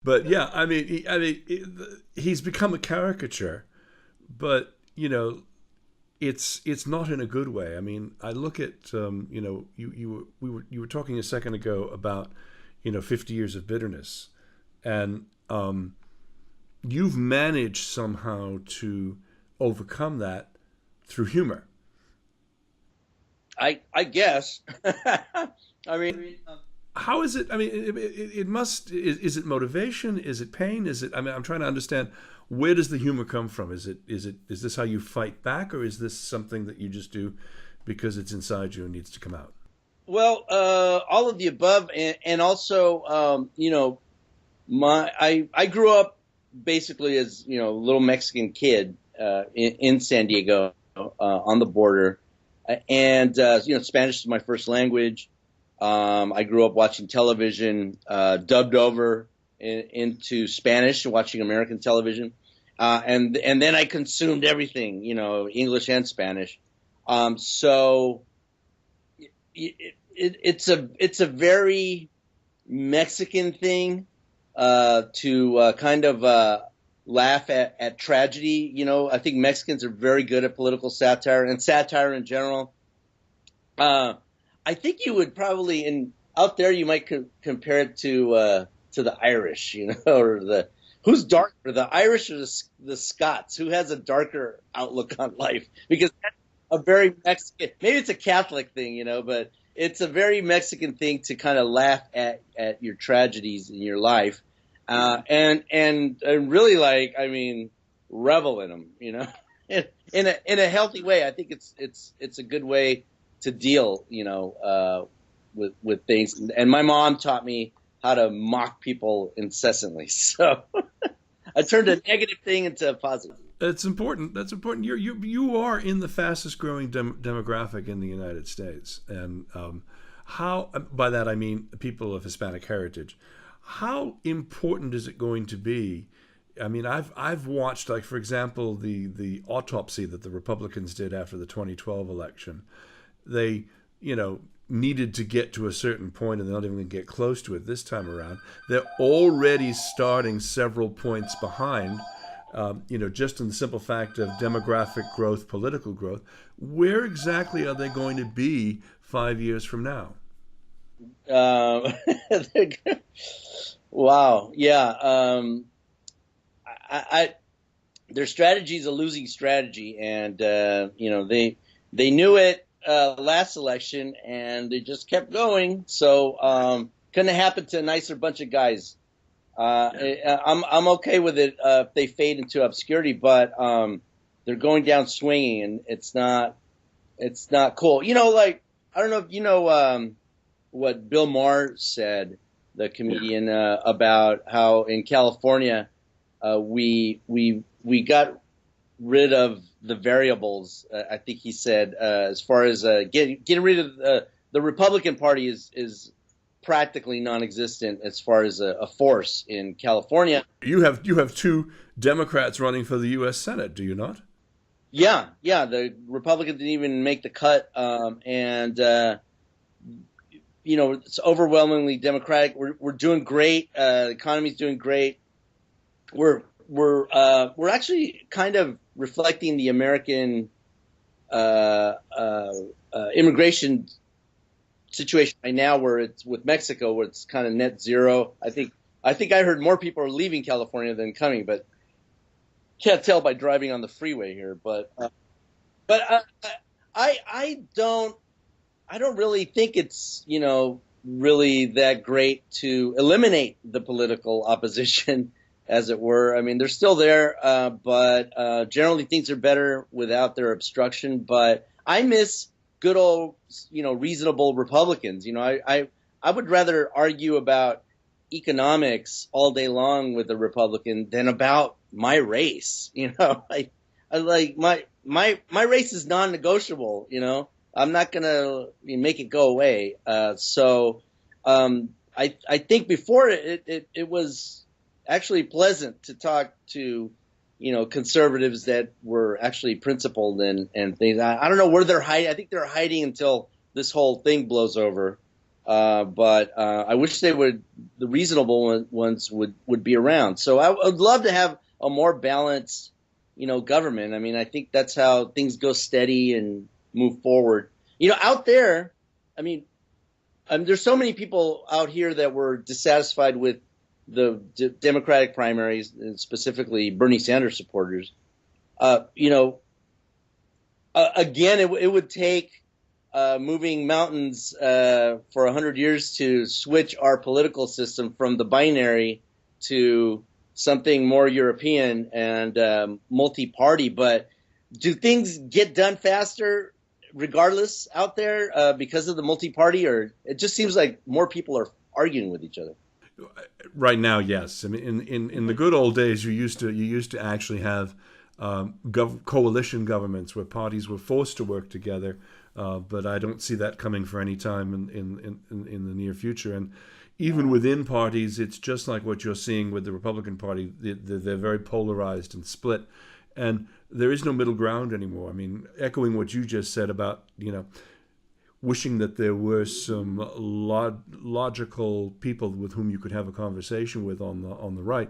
But yeah, he's become a caricature, but it's not in a good way. I mean, I look at you were talking a second ago about 50 years of bitterness, and you've managed somehow to overcome that through humor. I guess. I mean, How is it? I mean, it must. Is it motivation? Is it pain? Is it? I mean, I'm trying to understand, where does the humor come from? Is this how you fight back, or is this something that you just do because it's inside you and needs to come out? well, all of the above, and also, I grew up basically as a little Mexican kid in San Diego on the border, and Spanish is my first language. I grew up watching television dubbed over into Spanish, watching American television, and then I consumed everything, English and Spanish. So it's a very Mexican thing to kind of laugh at tragedy. I think Mexicans are very good at political satire and satire in general. I think you would probably out there you might compare it to the Irish, or who's darker, the Irish or the Scots? Who has a darker outlook on life? Because that's a very Mexican. Maybe it's a Catholic thing, but it's a very Mexican thing to kind of laugh at your tragedies in your life, and really revel in them, in a healthy way. I think it's a good way to deal, with things. And my mom taught me how to mock people incessantly. So I turned a negative thing into a positive. That's important. That's important. You are in the fastest growing demographic in the United States, and how, by that I mean people of Hispanic heritage. How important is it going to be? I mean, I've watched, like, for example, the autopsy that the Republicans did after the 2012 election. They, needed to get to a certain point, and they're not even going to get close to it this time around. They're already starting several points behind, just in the simple fact of demographic growth, political growth. Where exactly are they going to be 5 years from now? Wow. Yeah. Their strategy is a losing strategy, and they knew it last election, and they just kept going. So couldn't have happened to a nicer bunch of guys. I'm okay with it if they fade into obscurity, but they're going down swinging, and it's not cool. I don't know if you know what Bill Maher said, the comedian, about how in California we got rid of the variables. I think he said, as far as getting rid of the Republican Party is practically non-existent as far as a force in California. You have two Democrats running for the U.S. Senate, do you not? Yeah. The Republicans didn't even make the cut, and it's overwhelmingly Democratic. We're doing great. The economy's doing great. We're actually kind of reflecting the American immigration situation right now, where it's with Mexico, where it's kind of net zero. I think I heard more people are leaving California than coming, but can't tell by driving on the freeway here. But I don't really think it's really that great to eliminate the political opposition, as it were. I mean, they're still there, but generally things are better without their obstruction. But I miss good old, reasonable Republicans. I would rather argue about economics all day long with a Republican than about my race. I like my race is non-negotiable. I'm not gonna make it go away. So I think before it was actually pleasant to talk to, conservatives that were actually principled and things. I don't know where they're hiding. I think they're hiding until this whole thing blows over. But I wish the reasonable ones would be around. So I would love to have a more balanced, government. I mean, I think that's how things go steady and move forward. Out there, I mean, there's so many people out here that were dissatisfied with the Democratic primaries, and specifically Bernie Sanders supporters. Again, it would take moving mountains for 100 years to switch our political system from the binary to something more European and multi-party. But do things get done faster regardless out there because of the multi-party, or it just seems like more people are arguing with each other? Right now, yes. I mean, in the good old days, you used to actually have coalition governments where parties were forced to work together. But I don't see that coming for any time in the near future. And even within parties, it's just like what you're seeing with the Republican Party. They're very polarized and split, and there is no middle ground anymore. I mean, echoing what you just said about wishing that there were some logical people with whom you could have a conversation with on the right.